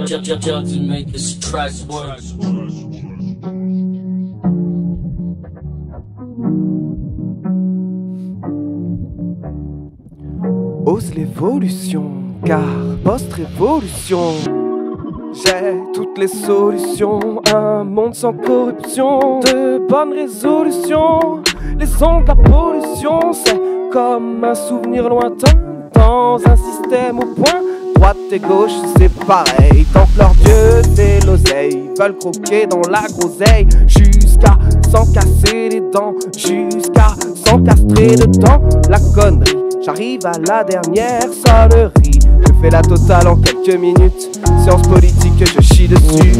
to make this track work. Ose l'évolution, car post-révolution, j'ai toutes les solutions. Un monde sans corruption, de bonnes résolutions. Les ondes de la pollution, c'est comme un souvenir lointain dans un système au point. Droite et gauche, c'est pareil. Tant que leur dieu c'est l'oseille, veulent croquer dans la groseille jusqu'à s'en casser les dents, jusqu'à s'en castrer dedans. La connerie, j'arrive à la dernière sonnerie. Je fais la totale en quelques minutes. Science politique, je chie dessus.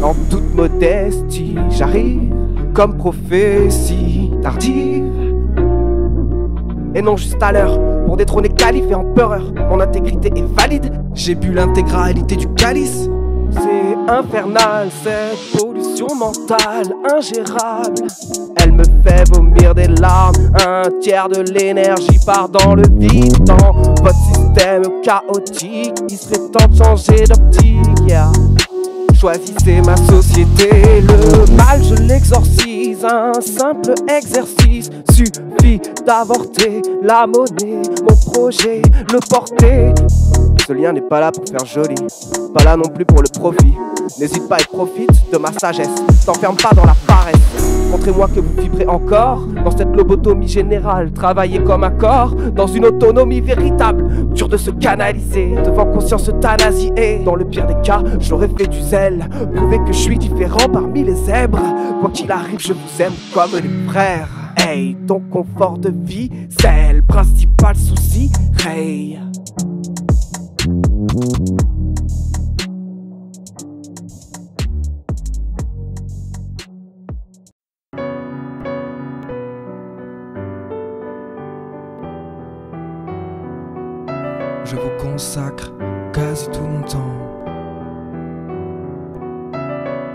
En toute modestie, j'arrive comme prophétie tardive. Et non juste à l'heure, pour détrôner calife et empereur. Mon intégrité est valide, j'ai bu l'intégralité du calice. C'est infernal, cette pollution mentale ingérable. Elle me fait vomir des larmes. Un tiers de l'énergie part dans le vide. Dans votre système chaotique, il serait temps de changer d'optique, yeah. Choisissez ma société, le mal je l'exorcise. Un simple exercice suffit d'avorter la monnaie. Mon projet, le porter. Ce lien n'est pas là pour faire joli, pas là non plus pour le profit. N'hésite pas et profite de ma sagesse. T'enferme pas dans la paresse. Montrez-moi que vous vibrez encore dans cette lobotomie générale. Travaillez comme un corps dans une autonomie véritable. Dur de se canaliser devant conscience euthanasiée. Dans le pire des cas, j'aurais fait du zèle. Prouver que je suis différent parmi les zèbres. Quoi qu'il arrive, je vous aime comme les frères. Hey, ton confort de vie, c'est le principal souci. Hey. Je vous consacre quasi tout mon temps.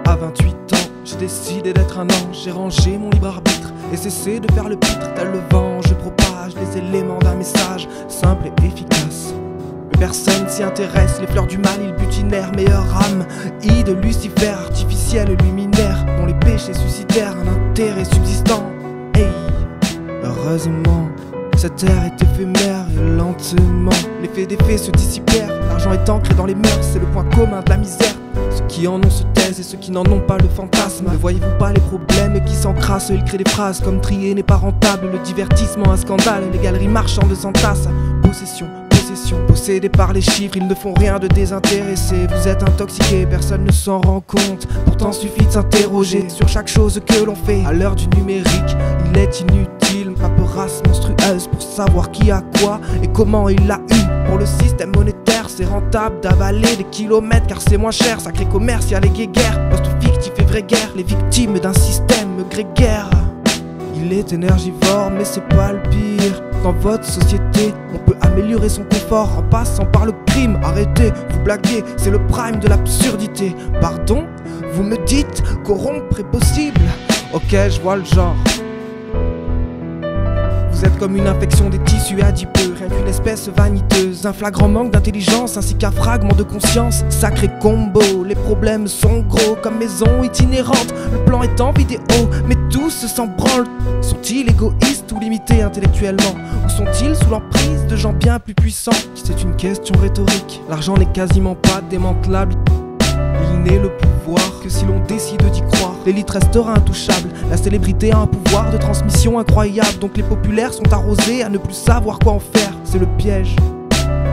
À 28 ans, j'ai décidé d'être un ange. J'ai rangé mon libre arbitre et cessé de faire le pitre. Tel le vent, je propage les éléments d'un message simple et efficace. Personne s'y intéresse, les fleurs du mal, ils butinèrent. Meilleure âme, I de Lucifer, artificiel luminaire, dont les péchés suscitèrent un intérêt subsistant. Hey, heureusement, cette terre est éphémère et lentement l'effet des faits se dissipèrent. L'argent est ancré dans les mœurs, c'est le point commun de la misère. Ceux qui en ont se taisent et ceux qui n'en ont pas le fantasme. Ne voyez-vous pas les problèmes qui s'encrassent? Ils créent des phrases comme trier n'est pas rentable, le divertissement un scandale, les galeries marchandes s'entassent. Possession, possédés par les chiffres, ils ne font rien de désintéressé. Vous êtes intoxiqué, personne ne s'en rend compte. Pourtant suffit de s'interroger sur chaque chose que l'on fait. À l'heure du numérique, il est inutile, une paperasse monstrueuse pour savoir qui a quoi et comment il l'a eu. Pour le système monétaire, c'est rentable d'avaler des kilomètres car c'est moins cher. Sacré commerce, y'a les guéguerres, poste fictif et vraie guerre, les victimes d'un système grégaire. Il est énergivore mais c'est pas le pire. Dans votre société, on peut améliorer son confort en passant par le crime. Arrêtez, vous blaguez, c'est le prime de l'absurdité. Pardon, vous me dites corrompre est possible. Ok, je vois le genre. Vous êtes comme une infection des tissus adipeux, rien qu'une espèce vaniteuse. Un flagrant manque d'intelligence ainsi qu'un fragment de conscience. Sacré combo, les problèmes sont gros comme maison itinérante. Le plan est en vidéo, mais tous s'en branlent. Sont-ils égoïstes ou limités intellectuellement? Ou sont-ils sous l'emprise de gens bien plus puissants? C'est une question rhétorique. L'argent n'est quasiment pas démantelable. Il n'est le pouvoir que si l'on décide d'y croire. L'élite restera intouchable. La célébrité a un pouvoir de transmission incroyable. Donc les populaires sont arrosés à ne plus savoir quoi en faire. C'est le piège,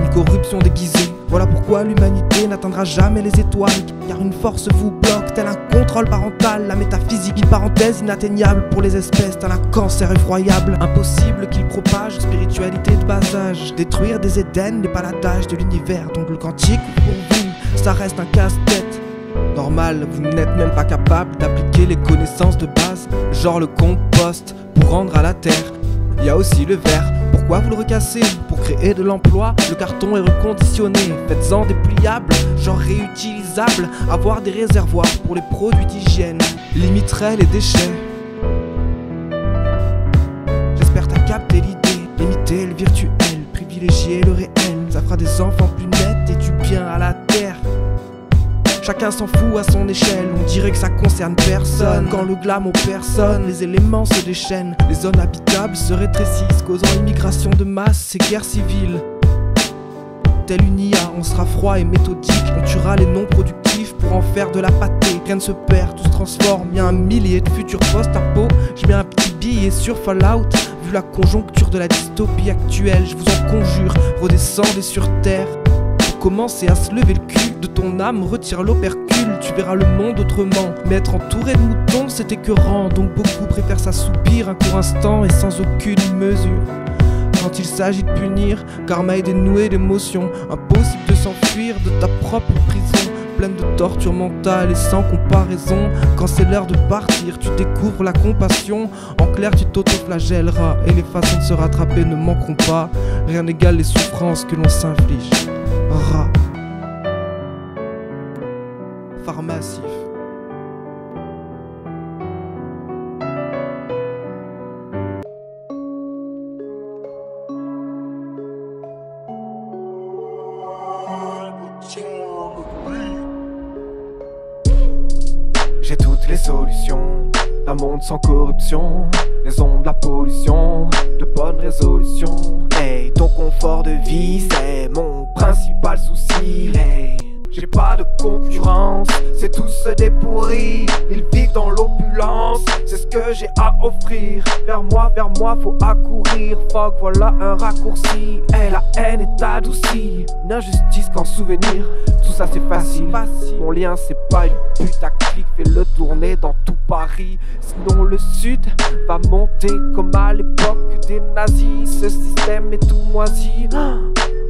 une corruption déguisée. Voilà pourquoi l'humanité n'atteindra jamais les étoiles. Car une force vous bloque, tel un contrôle parental. La métaphysique, une parenthèse inatteignable pour les espèces, tel un cancer effroyable. Impossible qu'il propage une spiritualité de bas âge. Détruire des Éden n'est pas l'adage de l'univers. Donc le quantique, pour vous, ça reste un casse-tête. Normal, vous n'êtes même pas capable d'appliquer les connaissances de base, genre le compost pour rendre à la terre. Il y a aussi le verre. Pourquoi vous le recassez? Pour créer de l'emploi. Le carton est reconditionné, faites-en des pliables, genre réutilisables. Avoir des réservoirs pour les produits d'hygiène limiterait les déchets. J'espère t'as capté l'idée. Limiter le virtuel, privilégier le réel. Ça fera des enfants plus nets et du bien à la terre. Chacun s'en fout à son échelle, on dirait que ça concerne personne. Quand le glam aux personnes, les éléments se déchaînent. Les zones habitables se rétrécissent, causant immigration de masse et guerre civile. Telle une IA, on sera froid et méthodique. On tuera les non productifs pour en faire de la pâtée. Rien ne se perd, tout se transforme. Y'a un millier de futurs post-apo. Je mets un petit billet sur Fallout. Vu la conjoncture de la dystopie actuelle, je vous en conjure, redescendez sur terre. Pour commencer à se lever le cul de ton âme, retire l'opercule. Tu verras le monde autrement. Mais être entouré de moutons, c'est écœurant. Donc beaucoup préfèrent s'assoupir un court instant et sans aucune mesure. Quand il s'agit de punir, karma est dénoué d'émotions. Impossible de s'enfuir de ta propre prison, pleine de torture mentale et sans comparaison. Quand c'est l'heure de partir, tu découvres la compassion. En clair, tu t'auto-flagelleras et les façons de se rattraper ne manqueront pas. Rien n'égale les souffrances que l'on s'inflige. Rat. Pharmacif. J'ai toutes les solutions d'un monde sans corruption, les ondes, la pollution, de bonnes résolutions. Hey, ton confort de vie, c'est mon principal souci. Hey, j'ai pas de concurrence, c'est tous des pourris. Ils vivent dans l'opulence, c'est ce que j'ai à offrir. Vers moi, faut accourir. Fuck, voilà un raccourci. Hey, la haine est adoucie, une injustice qu'en souvenir. Tout ça c'est facile. Mon lien c'est pas une putaclic, fais-le tourner dans tout Paris. Sinon le sud va monter comme à l'époque des nazis. Ce système est tout moisi.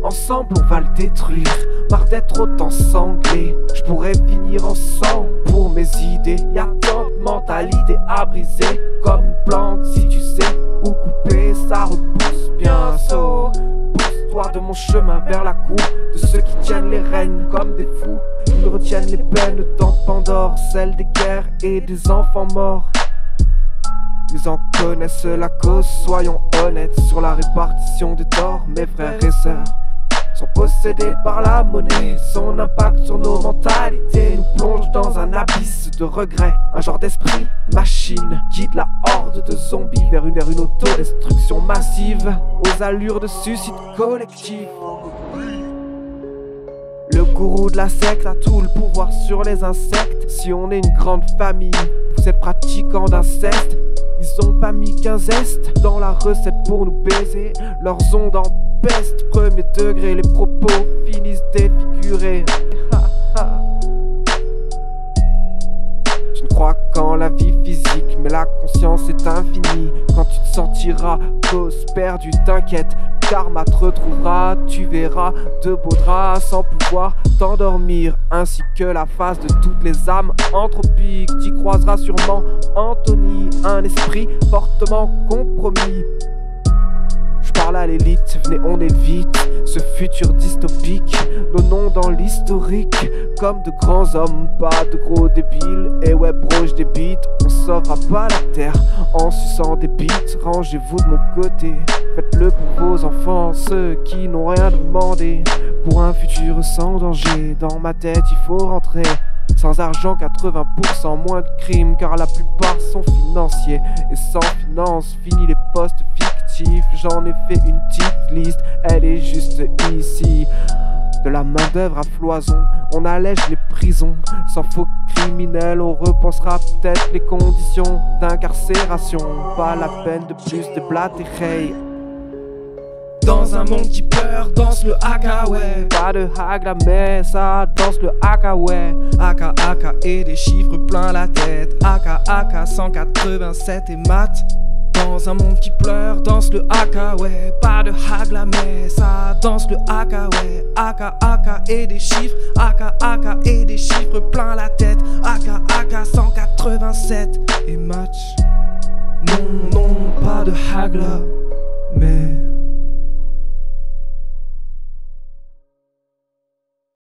Ensemble on va le détruire. Marre d'être autant sanglé. Je pourrais finir en sang pour mes idées. Y'a tant de mentalité à briser. Comme une plante, si tu sais où couper, ça repousse bien. So, pousse-toi de mon chemin vers la cour de ceux qui tiennent les rênes comme des fous. Ils retiennent les peines dans Pandore, celles des guerres et des enfants morts. Ils en connaissent la cause, soyons honnêtes sur la répartition des torts. Mes frères et sœurs sont possédés par la monnaie. Son impact sur nos mentalités nous plonge dans un abysse de regrets. Un genre d'esprit machine guide la horde de zombies vers une autodestruction massive aux allures de suicide collectif. Le gourou de la secte a tout le pouvoir sur les insectes. Si on est une grande famille, vous êtes pratiquants d'inceste. Ils ont pas mis qu'un zeste dans la recette pour nous baiser. Leurs ondes en peste, premier degré, les propos finissent défigurés. Tu ne crois qu'en la vie physique, mais la conscience est infinie. Quand tu te sentiras cause perdue, t'inquiète, karma te retrouvera. Tu verras de beaux draps sans pouvoir t'endormir, ainsi que la face de toutes les âmes anthropiques. T'y croiseras sûrement Anthony, un esprit fortement compromis. Je parle à l'élite, venez on évite ce futur dystopique. Nos noms dans l'historique, comme de grands hommes, pas de gros débiles. Et ouais bro, je débite, on sauvera pas la terre en suçant des bites. Rangez-vous de mon côté, faites-le pour vos enfants, ceux qui n'ont rien demandé. Pour un futur sans danger, dans ma tête il faut rentrer. Sans argent 80% moins de crimes, car la plupart sont financiers. Et sans finance, fini les postes fictifs. J'en ai fait une petite liste, elle est juste ici. De la main d'œuvre à foison, on allège les prisons. Sans faux criminels, on repensera peut-être les conditions d'incarcération. Pas la peine de plus déblatérer. Dans un monde qui pleure, danse le haka, ouais. Pas de hagla mais ça danse le haka, ouais. Haka haka et des chiffres plein la tête. Haka haka 187 et mat. Dans un monde qui pleure, danse le haka, ouais. Pas de hagla mais ça danse le haka, ouais. Haka haka et des chiffres. Haka haka et des chiffres plein la tête. Haka haka 187 et match. Non, non, pas de hagla mais